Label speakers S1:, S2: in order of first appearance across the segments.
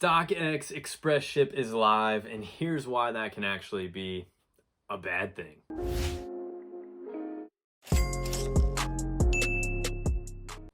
S1: StockX Xpress Ship is live, and here's why that can actually be a bad thing.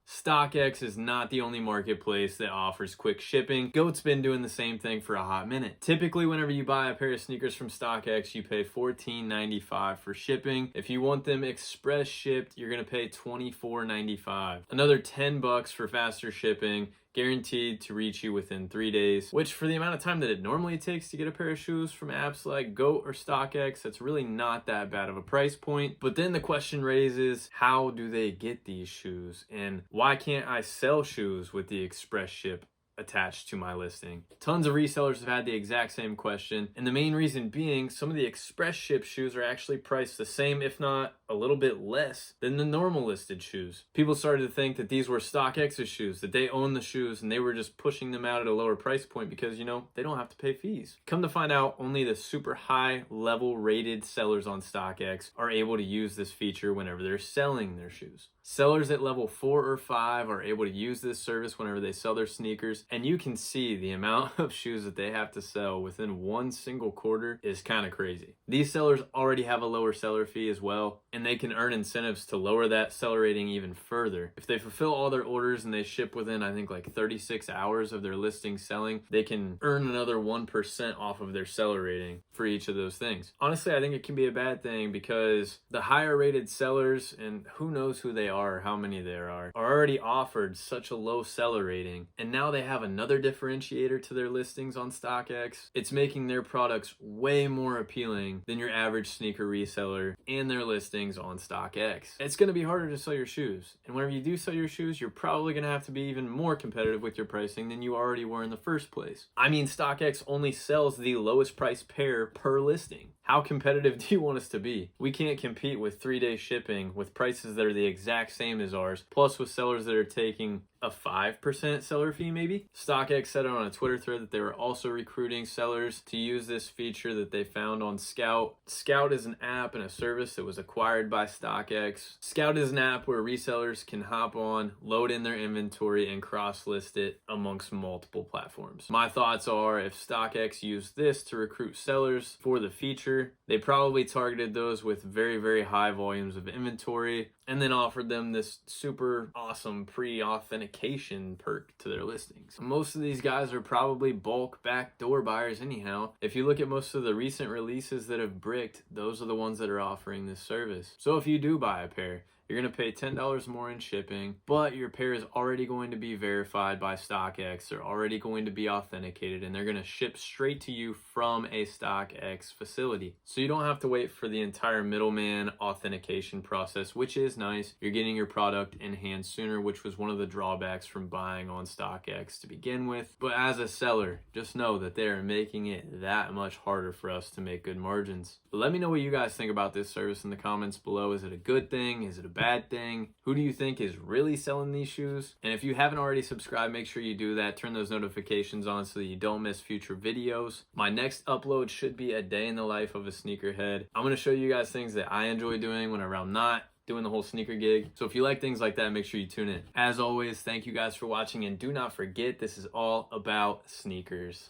S1: StockX is not the only marketplace that offers quick shipping. GOAT's been doing the same thing for a hot minute. Typically, whenever you buy a pair of sneakers from StockX, you pay $14.95 for shipping. If you want them express shipped, you're gonna pay $24.95. Another $10 for faster shipping, guaranteed to reach you within 3 days, which for the amount of time that it normally takes to get a pair of shoes from apps like GOAT or StockX, that's really not that bad of a price point. But then the question raises, how do they get these shoes? And why can't I sell shoes with the express ship attached to my listing? Tons of resellers have had the exact same question, and the main reason being some of the express ship shoes are actually priced the same, if not a little bit less than the normal listed shoes. People started to think that these were StockX's shoes, that they own the shoes and they were just pushing them out at a lower price point because, you know, they don't have to pay fees. Come to find out, only the super high level rated sellers on StockX are able to use this feature whenever they're selling their shoes. Sellers at level 4 or 5 are able to use this service whenever they sell their sneakers, and you can see the amount of shoes that they have to sell within one single quarter is kind of crazy. These sellers already have a lower seller fee as well, and they can earn incentives to lower that seller rating even further. If they fulfill all their orders and they ship within, I think, like 36 hours of their listing selling, they can earn another 1% off of their seller rating for each of those things. Honestly, I think it can be a bad thing because the higher rated sellers, and who knows who they are or how many there are already offered such a low seller rating, and now they have another differentiator to their listings on StockX. It's making their products way more appealing than your average sneaker reseller and their listings on StockX. It's going to be harder to sell your shoes, and whenever you do sell your shoes, you're probably going to have to be even more competitive with your pricing than you already were in the first place. I mean, StockX only sells the lowest price pair per listing. How competitive do you want us to be? We can't compete with 3-day shipping with prices that are the exact same as ours, plus with sellers that are taking a 5% seller fee maybe. StockX said it on a Twitter thread that they were also recruiting sellers to use this feature that they found on Scout. Scout is an app and a service that was acquired by StockX. Scout is an app where resellers can hop on, load in their inventory, and cross-list it amongst multiple platforms. My thoughts are, if StockX used this to recruit sellers for the feature, they probably targeted those with very, very high volumes of inventory and then offered them this super awesome pre-authentication perk to their listings. Most of these guys are probably bulk backdoor buyers anyhow. If you look at most of the recent releases that have bricked, those are the ones that are offering this service. So if you do buy a pair, you're going to pay $10 more in shipping, but your pair is already going to be verified by StockX. They're already going to be authenticated, and they're going to ship straight to you from a StockX facility. So you don't have to wait for the entire middleman authentication process, which is nice. You're getting your product in hand sooner, which was one of the drawbacks from buying on StockX to begin with. But as a seller, just know that they're making it that much harder for us to make good margins. But let me know what you guys think about this service in the comments below. Is it a good thing? Is it a bad thing? Who do you think is really selling these shoes? And if you haven't already subscribed, make sure you do that. Turn those notifications on so that you don't miss future videos. My next upload should be a day in the life of a sneakerhead. I'm going to show you guys things that I enjoy doing whenever I'm not doing the whole sneaker gig. So if you like things like that, make sure you tune in. As always, thank you guys for watching, and do not forget, this is all about sneakers.